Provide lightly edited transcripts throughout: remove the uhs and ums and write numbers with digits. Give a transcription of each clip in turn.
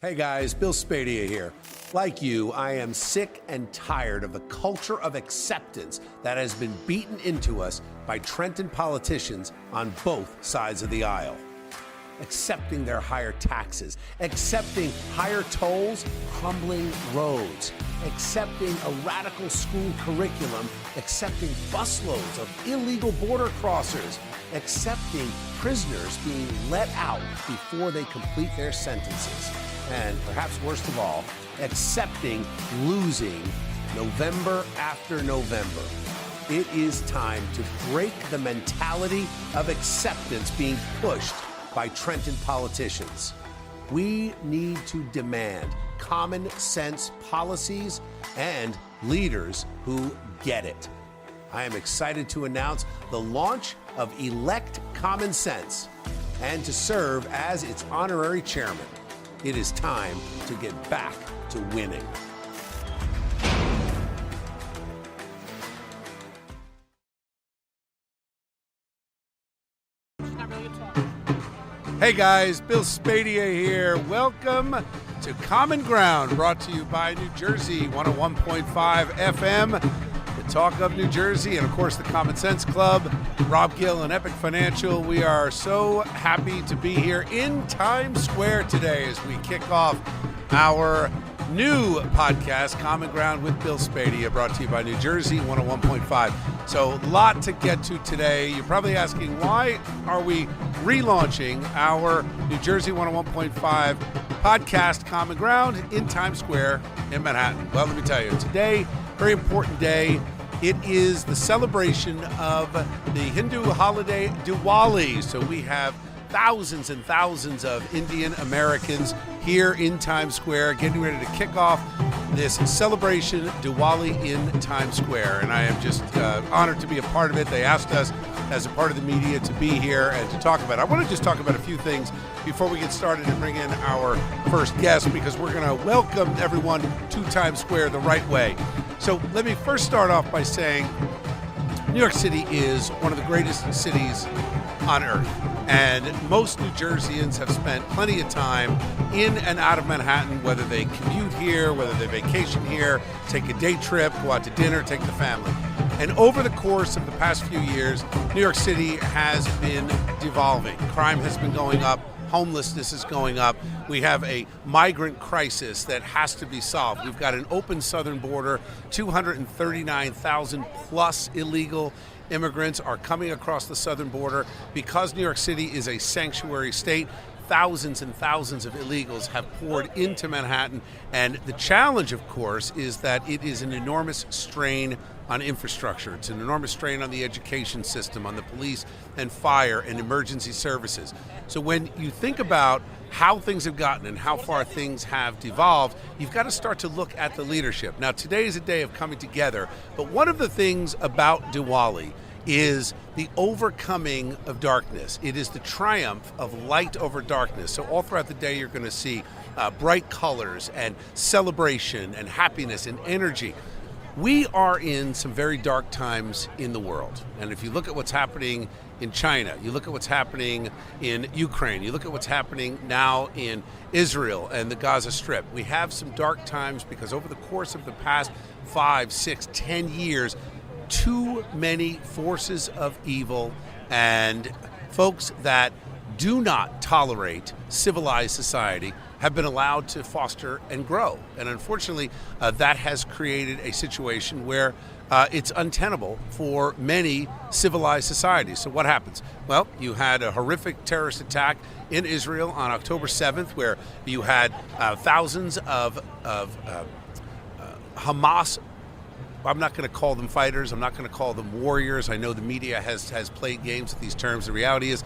Hey guys, Bill Spadea here. Like you, I am sick and tired of the culture of acceptance that has been beaten into us by Trenton politicians on both sides of the aisle. Accepting their higher taxes, accepting higher tolls, crumbling roads, accepting a radical school curriculum, accepting busloads of illegal border crossers, accepting prisoners being let out before they complete their sentences. And perhaps worst of all, accepting losing November after November. It is time to break the mentality of acceptance being pushed by Trenton politicians. We need to demand common sense policies and leaders who get it. I am excited to announce the launch of Elect Common Sense and to serve as its honorary chairman. It is time to get back to winning. Hey guys, Bill Spadea here. Welcome to Common Ground, brought to you by New Jersey 101.5 FM, the talk of New Jersey, and of course the Common Sense Club, Rob Gill and Epic Financial. We are so happy to be here in Times Square today as we kick off our new podcast, Common Ground with Bill Spadea, brought to you by New Jersey 101.5. So a lot to get to today. You're probably asking, why are we relaunching our New Jersey 101.5 podcast, Common Ground, in Times Square in Manhattan? Well, let me tell you, today, very important day. It is the celebration of the Hindu holiday Diwali. So we have thousands and thousands of Indian Americans here in Times Square getting ready to kick off this celebration, Diwali in Times Square. And I am just honored to be a part of it. They asked us as a part of the media to be here and to talk about it. I want to just talk about a few things before we get started and bring in our first guest, because we're going to welcome everyone to Times Square the right way. So let me first start off by saying New York City is one of the greatest cities on earth. And most New Jerseyans have spent plenty of time in and out of Manhattan, whether they commute here, whether they vacation here, take a day trip, go out to dinner, take the family. And over the course of the past few years, New York City has been devolving. Crime has been going up. Homelessness is going up. We have a migrant crisis that has to be solved. We've got an open southern border, 239,000 plus illegal immigrants are coming across the southern border. Because New York City is a sanctuary state, thousands and thousands of illegals have poured into Manhattan. And the challenge, of course, is that it is an enormous strain on infrastructure. It's an enormous strain on the education system, on the police and fire and emergency services. So when you think about how things have gotten and how far things have devolved, you've got to start to look at the leadership. Now, today is a day of coming together, but one of the things about Diwali is the overcoming of darkness. It is the triumph of light over darkness. So all throughout the day, you're going to see bright colors and celebration and happiness and energy. We are in some very dark times in the world. And if you look at what's happening in China, you look at what's happening in Ukraine, you look at what's happening now in Israel and the Gaza Strip, we have some dark times because over the course of the past 5, 6, 10 years, too many forces of evil and folks that do not tolerate civilized society have been allowed to foster and grow. And unfortunately, that has created a situation where it's untenable for many civilized societies. So what happens? Well, you had a horrific terrorist attack in Israel on October 7th, where you had thousands of Hamas. I'm not going to call them fighters. I'm not going to call them warriors. I know the media has played games with these terms. The reality is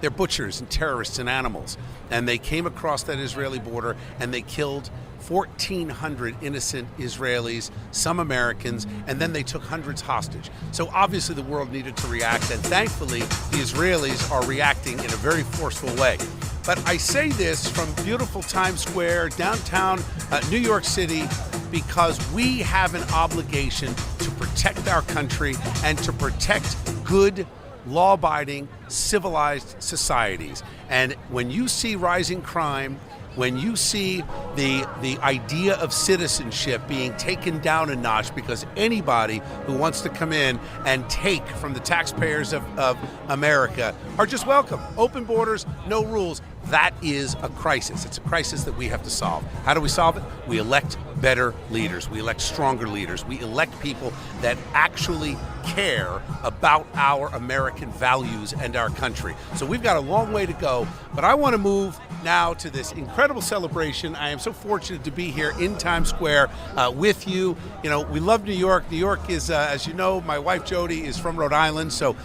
they're butchers and terrorists and animals. And they came across that Israeli border and they killed 1,400 innocent Israelis, some Americans, and then they took hundreds hostage. So obviously the world needed to react, and thankfully the Israelis are reacting in a very forceful way. But I say this from beautiful Times Square, downtown New York City, because we have an obligation to protect our country and to protect good, law-abiding, civilized societies. And when you see rising crime, when you see the idea of citizenship being taken down a notch because anybody who wants to come in and take from the taxpayers of America are just welcome. Open borders, no rules. That is a crisis. It's a crisis that we have to solve. How do we solve it? We elect better leaders. We elect stronger leaders. We elect people that actually care about our American values and our country. So we've got a long way to go, but I want to move now to this incredible celebration. I am so fortunate to be here in Times Square with you. You know, we love New York. New York is, as you know, my wife Jody is from Rhode Island, so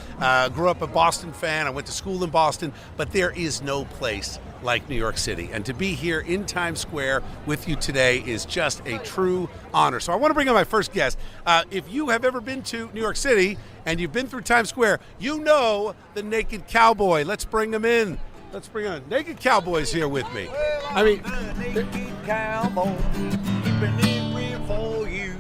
grew up a Boston fan. I went to school in Boston, but there is no place like New York City. And to be here in Times Square with you today is just a true honor. So I want to bring on my first guest. If you have ever been to New York City and you've been through Times Square, you know the Naked Cowboy. Let's bring him in. Let's bring on Naked Cowboy's here with me. I mean, Naked Cowboy, keeping it real for you.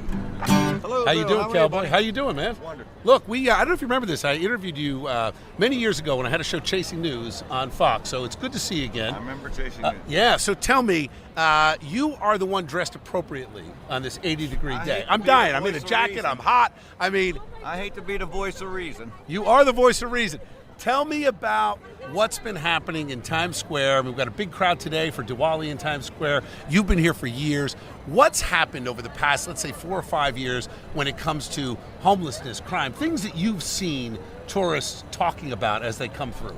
Hello, how you doing, Cowboy? How you doing, man? Wonderful. Look, I don't know if you remember this. I interviewed you many years ago when I had a show, Chasing News, on Fox. So it's good to see you again. I remember Chasing News. Yeah. So tell me, you are the one dressed appropriately on this 80-degree day. I'm dying. I'm in a jacket. I'm hot. I mean, I hate to be the voice of reason. You are the voice of reason. Tell me about what's been happening in Times Square. We've got a big crowd today for Diwali in Times Square. You've been here for years. What's happened over the past, let's say, 4 or 5 years when it comes to homelessness, crime, things that you've seen tourists talking about as they come through?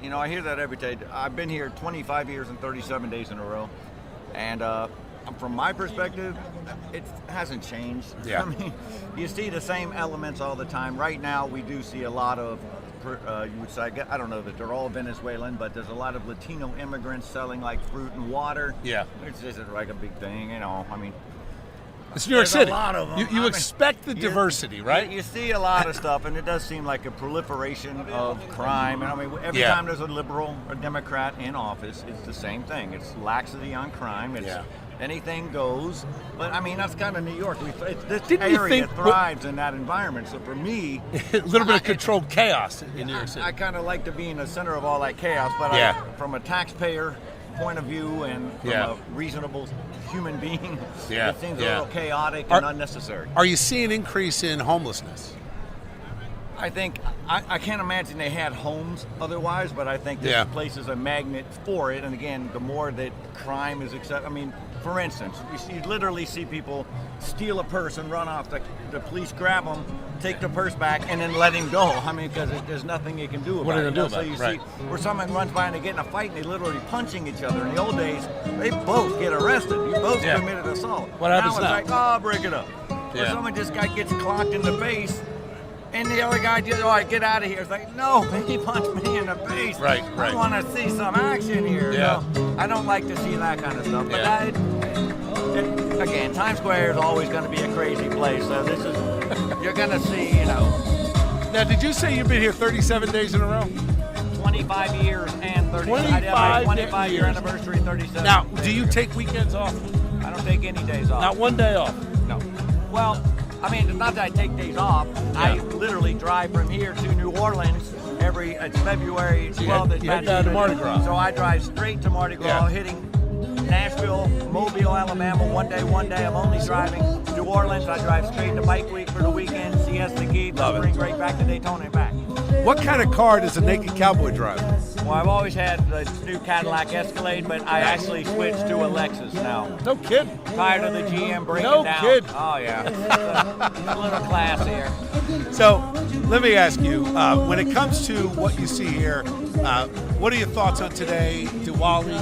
You know, I hear that every day. I've been here 25 years and 37 days in a row. And from my perspective, it hasn't changed. Yeah. I mean, you see the same elements all the time. Right now, we do see a lot of, you would say, I don't know that they're all Venezuelan, but there's a lot of Latino immigrants selling like fruit and water. Yeah. Which isn't like a big thing, you know. I mean, it's New York City. A lot of them. You expect the diversity, right? You see a lot of stuff, and it does seem like a proliferation of crime. And I mean, every time there's a liberal or Democrat in office, it's the same thing. It's laxity on crime. It's anything goes. But I mean, that's kind of New York. This area thrives in that environment. So for me, a little bit of controlled chaos in New York City. I kind of like to be in the center of all that chaos. But from a taxpayer point of view and from a reasonable human being, it seems a little chaotic and unnecessary. Are you seeing an increase in homelessness? I think, I can't imagine they had homes otherwise, but I think this place is a magnet for it. And again, the more that crime is accepted, I mean, for instance, you literally see people steal a purse and run off. The police grab them, take the purse back, and then let him go. I mean, because there's nothing you can do about it. What are they going to do about it? So you see where someone runs by and they get in a fight and they literally punching each other. In the old days, they both get arrested. You both committed assault. What happens now? It's like, break it up. Or someone just gets clocked in the face. And the other guy just, all right, get out of here. It's like, no, he punched me in the face. Right. I want to see some action here. Yeah. So I don't like to see that kind of stuff. But again, Times Square is always going to be a crazy place. So this is, you're going to see, you know. Now, did you say you've been here 37 days in a row? 25 years and 30. 25 year anniversary, 37. Now, do you take weekends off? I don't take any days off. Not one day off? No. Well, I mean, it's not that I take days off. I literally drive from here to New Orleans it's February 12th. You head down to Mardi Gras. So I drive straight to Mardi Gras, hitting Nashville, Mobile, Alabama, one day. I'm only driving New Orleans. I drive straight to Bike Week for the weekend, Siesta Key, spring break back to Daytona and back. What kind of car does a Naked Cowboy drive? Well, I've always had the new Cadillac Escalade, but I actually switched to a Lexus now. No kidding. Tired of the GM breaking down. No kidding. Oh, yeah. It's a little class here. So, let me ask you, when it comes to what you see here, what are your thoughts on today, Diwali?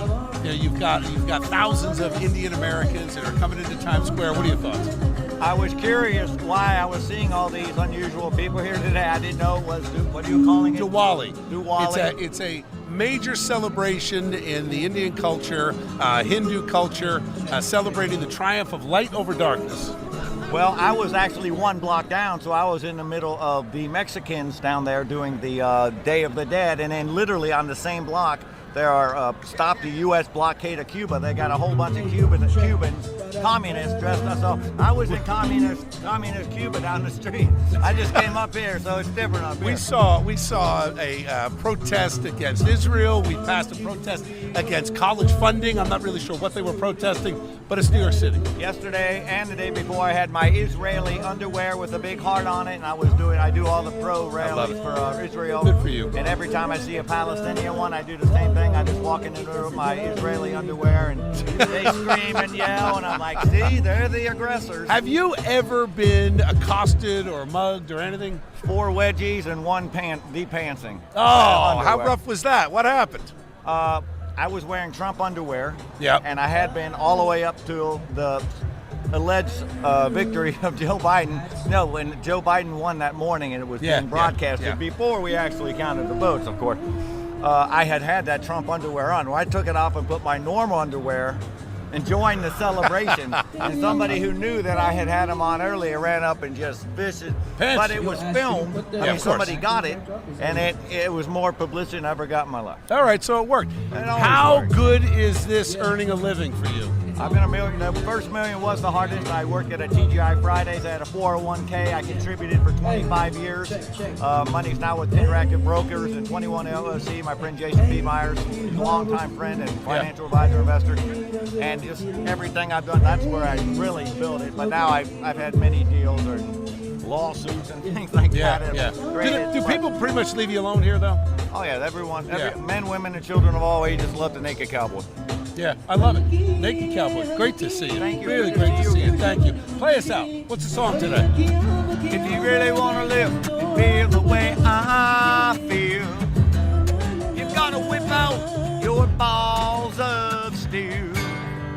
You know, you've got thousands of Indian Americans that are coming into Times Square. What are your thoughts? I was curious why I was seeing all these unusual people here today. I didn't know it was, what are you calling it? Diwali. Diwali. It's a major celebration in the Indian culture, Hindu culture, celebrating the triumph of light over darkness. Well, I was actually one block down, so I was in the middle of the Mexicans down there doing the Day of the Dead, and then literally on the same block, there are Stop the U.S. Blockade of Cuba. They got a whole bunch of Cubans, communists dressed up. So I was in communist Cuba down the street. I just came up here, so it's different up here. We saw a protest against Israel. We passed a protest against college funding. I'm not really sure what they were protesting, but it's New York City. Yesterday and the day before, I had my Israeli underwear with a big heart on it, and I do all the pro rallies for Israel. Good for you. And every time I see a Palestinian one, I do the same thing. I just walk into my Israeli underwear, and they scream and yell, and I'm like, see, they're the aggressors. Have you ever been accosted or mugged or anything? 4 wedgies and 1 de-pantsing. Oh, how rough was that? What happened? I was wearing Trump underwear, Yep. and I had been all the way up to the alleged victory of Joe Biden. No, when Joe Biden won that morning, and it was being broadcasted before we actually counted the votes, of course. I had that Trump underwear on. Well, I took it off and put my normal underwear and joined the celebration. And somebody who knew that I had them on earlier ran up and just vicious. But it was filmed. Somebody got it, and it was more publicity than I ever got in my life. All right, so it worked. How good is this earning a living for you? I've been $1 million. The first $1 million was the hardest. I worked at a TGI Fridays. I had a 401k. I contributed for 25 years. Money's now with Interactive Brokers and 21 LLC. My friend Jason B. Myers, he's a longtime friend and financial advisor investor. And just everything I've done, that's where I really built it. But now I've had many deals or lawsuits and things like that. Do people pretty much leave you alone here, though? Oh, yeah, everyone. Men, women, and children of all ages love the Naked Cowboy. Yeah, I love it. Naked Cowboy. Great to see you. Thank you. Really great to see you. Thank you. Play us out. What's the song today? If you really want to live and feel the way I feel, you've got to whip out your balls of steel.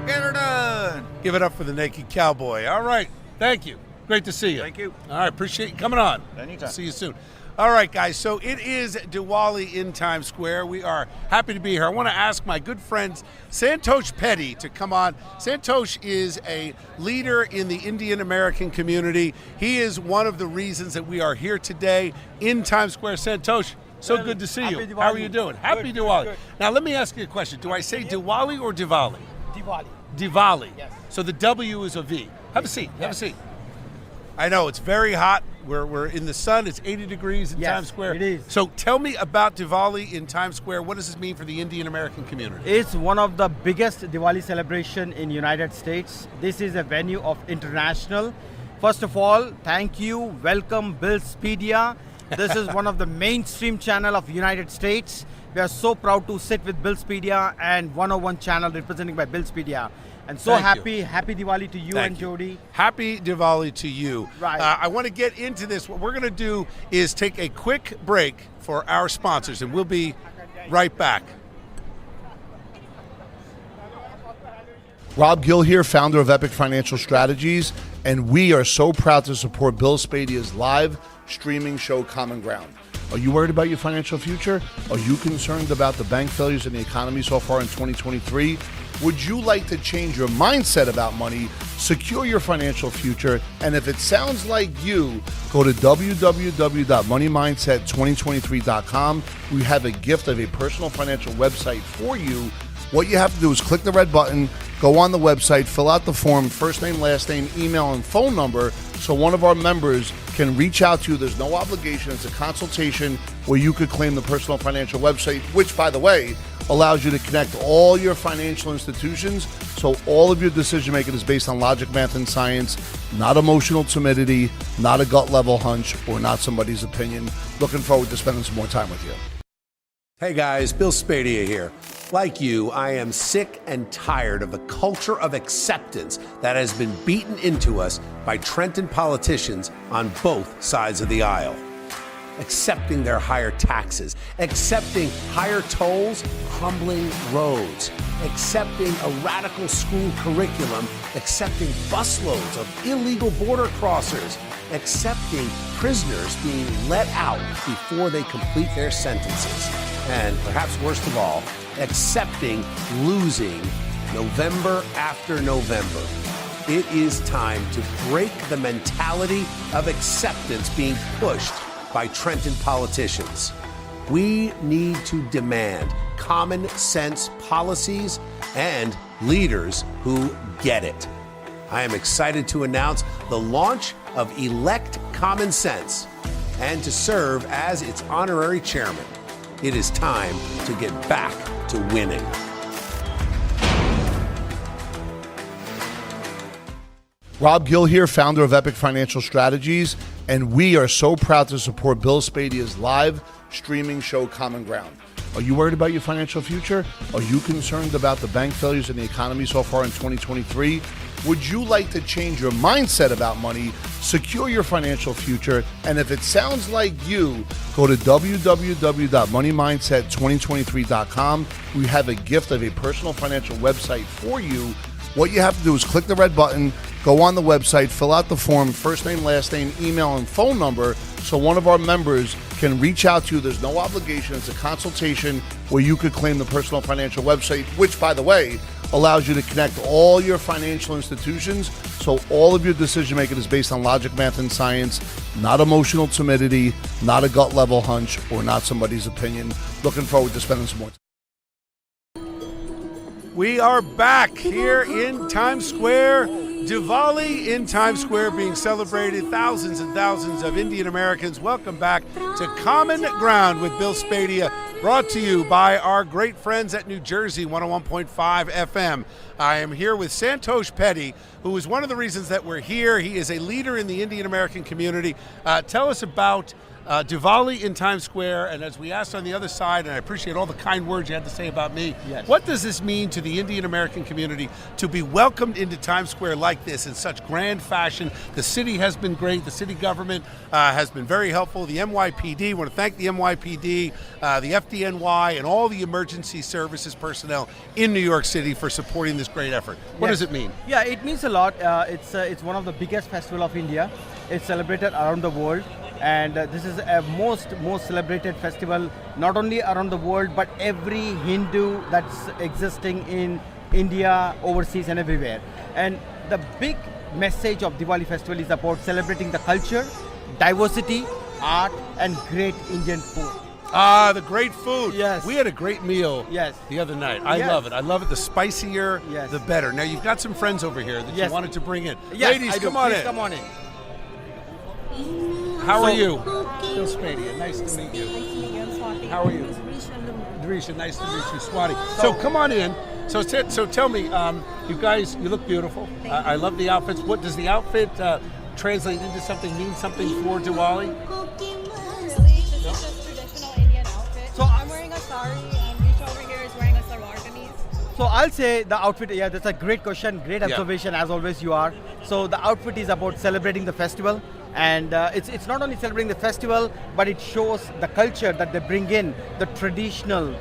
Get her done. Give it up for the Naked Cowboy. All right. Thank you. Great to see you. Thank you. All right. Appreciate you coming on. Anytime. See you soon. All right, guys, so it is Diwali in Times Square. We are happy to be here. I want to ask my good friend Santosh Petty to come on. Santosh is a leader in the Indian American community. He is one of the reasons that we are here today in Times Square. Santosh, so good to see you. How are you doing? Happy Diwali. Good. Now, let me ask you a question. Do I say Diwali or Diwali? Diwali. Diwali. Yes. So the W is a V. Have a seat. Have a seat. I know, it's very hot. We're in the sun. It's 80 degrees in Times Square. It is. So tell me about Diwali in Times Square. What does this mean for the Indian American community? It's one of the biggest Diwali celebration in United States. This is a venue of international. First of all, thank you. Welcome, Bill Spadea. This is one of the mainstream channel of United States. We are so proud to sit with Bill Spadea and 101 channel represented by Bill Spadea. And so happy Diwali to you and Jody. Happy Diwali to you. Right. I want to get into this. What we're going to do is take a quick break for our sponsors, and we'll be right back. Rob Gill here, founder of Epic Financial Strategies, and we are so proud to support Bill Spadea's live streaming show, Common Ground. Are you worried about your financial future? Are you concerned about the bank failures in the economy so far in 2023? Would you like to change your mindset about money, secure your financial future? And if it sounds like you, go to www.moneymindset2023.com. We have a gift of a personal financial website for you. What you have to do is click the red button, go on the website, fill out the form, first name, last name, email, and phone number, so one of our members can reach out to you. There's no obligation. It's a consultation where you could claim the personal financial website, which, by the way, allows you to connect all your financial institutions, so all of your decision making is based on logic, math, and science, not emotional timidity, not a gut level hunch, or not somebody's opinion. Looking forward to spending some more time with you. Hey guys, Bill Spadea here. Like you, I am sick and tired of the culture of acceptance that has been beaten into us by Trenton politicians on both sides of the aisle. Accepting their higher taxes, accepting higher tolls, crumbling roads, accepting a radical school curriculum, accepting busloads of illegal border crossers, accepting prisoners being let out before they complete their sentences, and perhaps worst of all, accepting losing November after November. It is time to break the mentality of acceptance being pushed by Trenton politicians. We need to demand common sense policies and leaders who get it. I am excited to announce the launch of Elect Common Sense and to serve as its honorary chairman. It is time to get back to winning. Rob Gill here, founder of Epic Financial Strategies, and we are so proud to support Bill Spadea's live streaming show, Common Ground. Are you worried about your financial future? Are you concerned about the bank failures in the economy so far in 2023? Would you like to change your mindset about money, secure your financial future? And if it sounds like you, go to www.moneymindset2023.com. We have a gift of a personal financial website for you. What you have to do is click the red button, go on the website, fill out the form, first name, last name, email, and phone number, so one of our members can reach out to you. There's no obligation. It's a consultation where you could claim the personal financial website, which, by the way, allows you to connect all your financial institutions, so all of your decision making is based on logic, math, and science, not emotional timidity, not a gut level hunch, or not somebody's opinion. Looking forward to spending some more time. We are back here in Times Square. Diwali in Times Square being celebrated. Thousands and thousands of Indian Americans. Welcome back to Common Ground with Bill Spadea, brought to you by our great friends at New Jersey 101.5 FM. I am here with Santosh Petty, who is one of the reasons that we're here. He is a leader in the Indian American community. Tell us about Diwali in Times Square, and as we asked on the other side, and I appreciate all the kind words you had to say about me, Yes. What does this mean to the Indian American community to be welcomed into Times Square like this in such grand fashion? The city has been great. The city government has been very helpful. The NYPD, want to thank the NYPD, the FDNY, and all the emergency services personnel in New York City for supporting this great effort. What Yes. does it mean? Yeah, it means a lot. It's one of the biggest festival of India. It's celebrated around the world, and this is a most celebrated festival, not only around the world, but every Hindu that's existing in India, overseas, and everywhere. And the big message of Diwali festival is about celebrating the culture, diversity, art, and great Indian food. Ah, the great food. Yes. We had a great meal Yes. the other night. I Yes. love it. I love it. The spicier, Yes. the better. Now, you've got some friends over here that Yes. you wanted to bring in. Yes, Ladies, I do. come on Please in. Come on in. How are So- you? Bill Spadea, nice to meet you. How are you? Drisha, nice to meet you. Swati. So come on in. So tell me, you guys, you look beautiful. I love the outfits. What does the outfit translate into something, mean something for Diwali? Really, this is just traditional Indian outfit. So- I'm wearing a sari, and Risha over here is wearing a salwar kameez. So I'll say the outfit, yeah, that's a great question, great observation, as always you are. So the outfit is about celebrating the festival, and it's not only celebrating the festival, but it shows the culture that they bring in, the traditional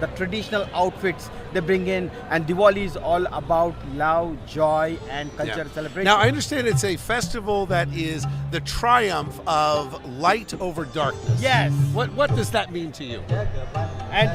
outfits they bring in, and Diwali is all about love, joy, and culture celebration. Now, I understand it's a festival that is the triumph of light over darkness. Yes. What does that mean to you? And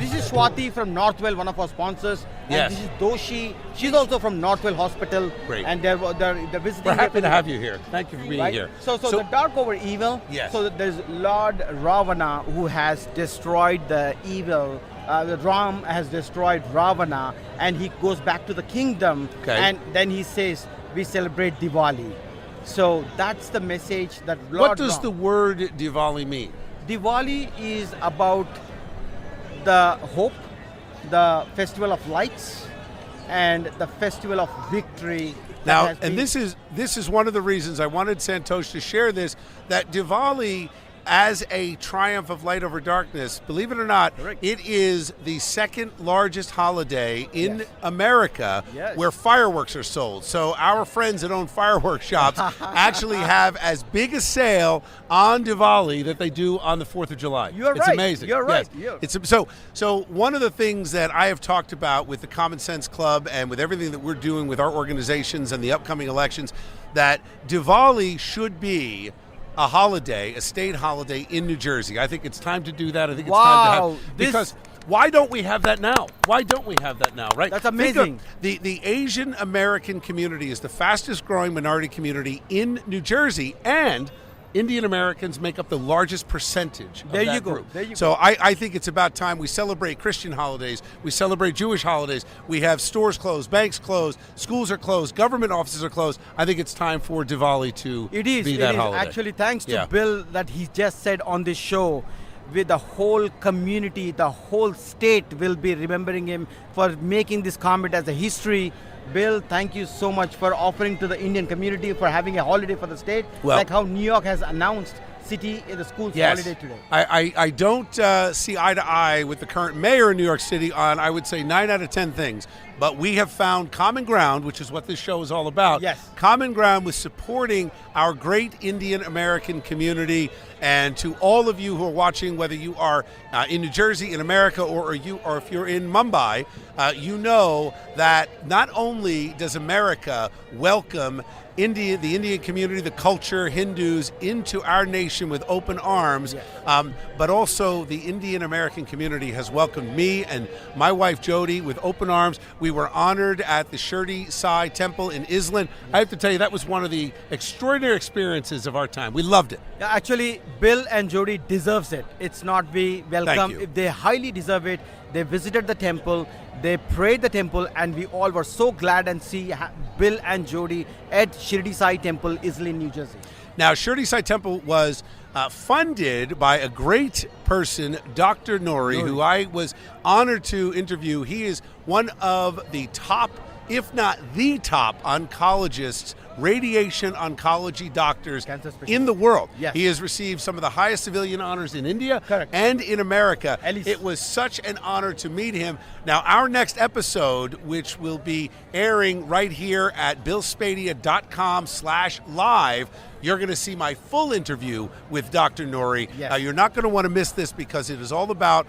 this is Swati from Northwell, one of our sponsors. Yes. And this is Doshi. She's also from Northwell Hospital. Great. And they're visiting. We're happy to have you here. Thank you for being Right? here. So the dark over evil. Yes. So there's Lord Ravana who has destroyed the evil. The Ram has destroyed Ravana, and he goes back to the kingdom. Okay. And then he says, "We celebrate Diwali." So that's the message that Lord What does Ram- the word Diwali mean? Diwali is about the hope, the festival of lights, and the festival of victory. that Now, has and been- this is one of the reasons I wanted Santosh to share this, that Diwali as a triumph of light over darkness, believe it or not, Correct. it is the second largest holiday in Yes. America Yes. where fireworks are sold. So our friends that own fireworks shops actually have as big a sale on Diwali that they do on the 4th of July. You're It's right. amazing. You're right. Yes. It's so one of the things that I have talked about with the Common Sense Club and with everything that we're doing with our organizations and the upcoming elections, that Diwali should be a holiday, a state holiday in New Jersey. I think it's time to do that. I think it's time to Wow, have this- because why don't we have that now? Why don't we have that now, right? That's Think of amazing. the Asian American community is the fastest growing minority community in New Jersey, and Indian Americans make up the largest percentage of There that you go. group. There you So I think it's about time we celebrate Christian holidays, we celebrate Jewish holidays, we have stores closed, banks closed, schools are closed, government offices are closed. I think it's time for Diwali to It is. be It that is. holiday. Actually, thanks to Yeah. Bill that he just said on this show, with the whole community, the whole state will be remembering him for making this comment as a history. Bill, thank you so much for offering to the Indian community for having a holiday for the state, Well- like how New York has announced city in the school's holiday today. I don't see eye to eye with the current mayor in New York City on, I would say, 9 out of 10 things. But we have found common ground, which is what this show is all about. Yes. Common ground with supporting our great Indian American community. And to all of you who are watching, whether you are in New Jersey, in America, or if you're in Mumbai, you know that not only does America welcome the Indian community, the culture, Hindus into our nation with open arms, but also the Indian American community has welcomed me and my wife Jody with open arms. We were honored at the Shirdi Sai Temple in Island. I have to tell you, that was one of the extraordinary experiences of our time. We loved it. Yeah, actually, Bill and Jody deserves it. It's not we welcome. you. They highly deserve it. They visited the temple, they prayed the temple, and we all were so glad and see Bill and Jody at Shirdi Sai Temple, Islin, New Jersey. Now, Shirdi Sai Temple was funded by a great person, Dr. Nori, who I was honored to interview. He is one of the top, if not the top, oncologists, radiation oncology doctors Cancer specialist. in the world. Yes. He has received some of the highest civilian honors in India Correct. and in America. At least. It was such an honor to meet him. Now, our next episode, which will be airing right here at billspadea.com/live, you're going to see my full interview with Dr. Nori. Yes. You're not going to want to miss this because it is all about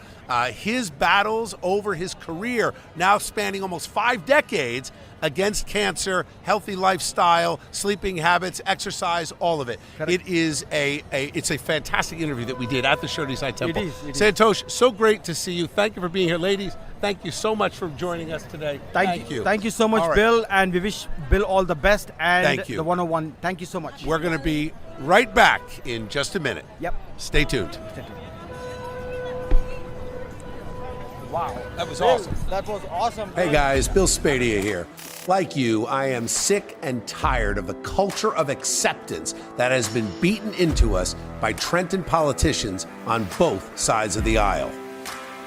his battles over his career, now spanning almost 5 decades, against cancer, healthy lifestyle, sleeping habits, exercise, all of it. Correct. It is it's a fantastic interview that we did at the Shirdi Sai Temple. is. Santosh, so great to see you. Thank you for being here. Ladies, thank you so much for joining us today. Thank you. Thank you so much, All right. Bill, and we wish Bill all the best and Thank you. the 101. Thank you so much. We're going to be right back in just a minute. Yep. Stay tuned. Wow. That was Bill, awesome. That was awesome. Hey guys, Bill Spadea here. Like you, I am sick and tired of the culture of acceptance that has been beaten into us by Trenton politicians on both sides of the aisle.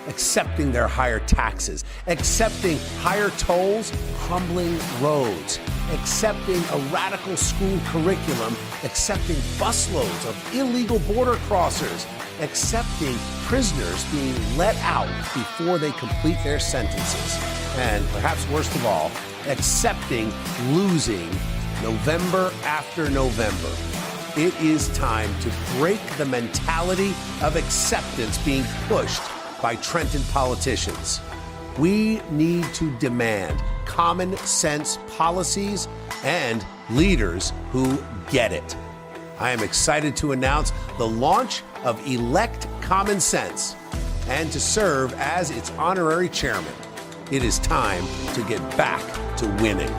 Accepting their higher taxes, accepting higher tolls, crumbling roads, accepting a radical school curriculum, accepting busloads of illegal border crossers, accepting prisoners being let out before they complete their sentences, and perhaps worst of all, accepting losing November after November. It is time to break the mentality of acceptance being pushed by Trenton politicians. We need to demand common sense policies and leaders who get it. I am excited to announce the launch of Elect Common Sense and to serve as its honorary chairman. It is time to get back to winning.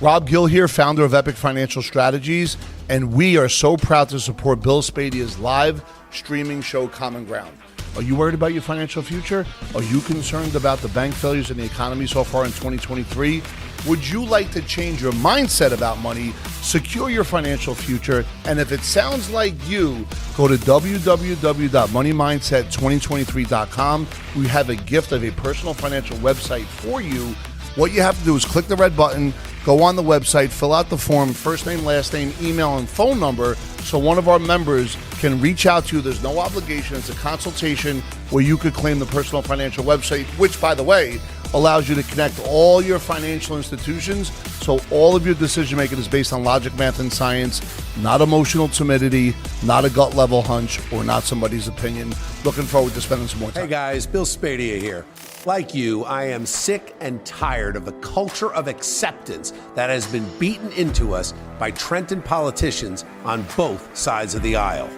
Rob Gill here, founder of Epic Financial Strategies, and we are so proud to support Bill Spadea's live streaming show, Common Ground. Are you worried about your financial future? Are you concerned about the bank failures in the economy so far in 2023? Would you like to change your mindset about money, secure your financial future? And if it sounds like you, go to www.moneymindset2023.com. We have a gift of a personal financial website for you. What you have to do is click the red button, go on the website, fill out the form, first name, last name, email, and phone number, so one of our members can reach out to you. There's no obligation. It's a consultation where you could claim the personal financial website, which, by the way, allows you to connect all your financial institutions, so all of your decision making is based on logic, math, and science, not emotional timidity, not a gut level hunch, or not somebody's opinion. Looking forward to spending some more time. Hey guys, Bill Spadea here. Like you, I am sick and tired of the culture of acceptance that has been beaten into us by Trenton politicians on both sides of the aisle.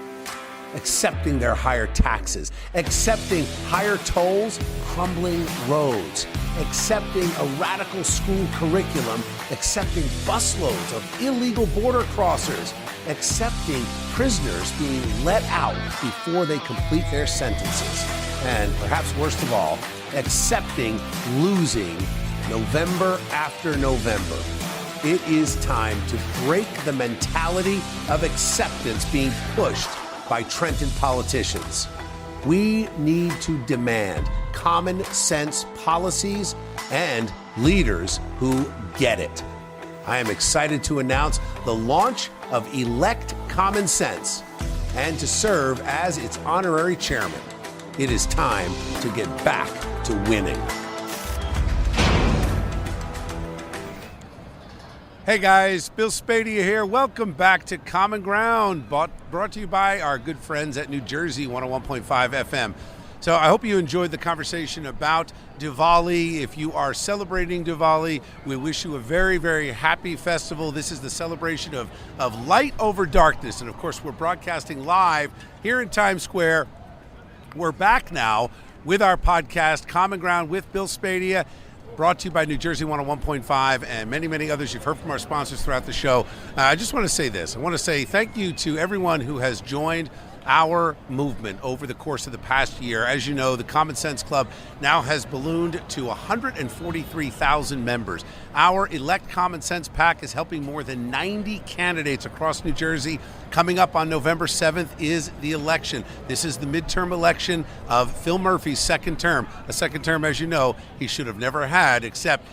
Accepting their higher taxes, accepting higher tolls, crumbling roads, accepting a radical school curriculum, accepting busloads of illegal border crossers, accepting prisoners being let out before they complete their sentences, and perhaps worst of all, accepting losing November after November. It is time to break the mentality of acceptance being pushed by Trenton politicians. We need to demand common sense policies and leaders who get it. I am excited to announce the launch of Elect Common Sense and to serve as its honorary chairman. It is time to get back to winning. Hey guys, Bill Spadea here. Welcome back to Common Ground, brought to you by our good friends at New Jersey 101.5 FM. So I hope you enjoyed the conversation about Diwali. If you are celebrating Diwali, we wish you a very, very happy festival. This is the celebration of light over darkness. And of course, we're broadcasting live here in Times Square. We're back now with our podcast, Common Ground with Bill Spadea, brought to you by New Jersey 101.5 and many, many others. You've heard from our sponsors throughout the show. I just want to say this. I want to say thank you to everyone who has joined our movement over the course of the past year. As you know, the Common Sense Club now has ballooned to 143,000 members. Our Elect Common Sense PAC is helping more than 90 candidates across New Jersey. Coming up on November 7th is the election. This is the midterm election of Phil Murphy's second term. A second term, as you know, he should have never had, except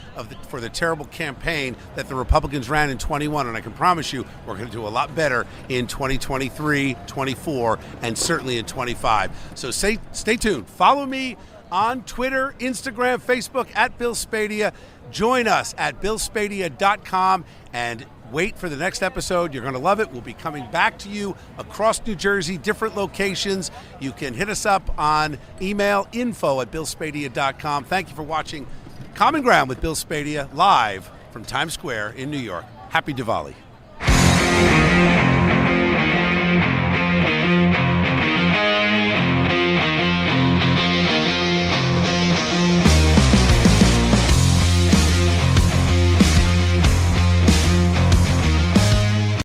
for the terrible campaign that the Republicans ran in 21. And I can promise you, we're going to do a lot better in 2023, 24, and certainly in 25. So stay tuned. Follow me on Twitter, Instagram, Facebook at Bill Spadea. Join us at BillSpadea.com and wait for the next episode. You're going to love it. We'll be coming back to you across New Jersey, different locations. You can hit us up on email, info@BillSpadea.com. Thank you for watching Common Ground with Bill Spadea live from Times Square in New York. Happy Diwali.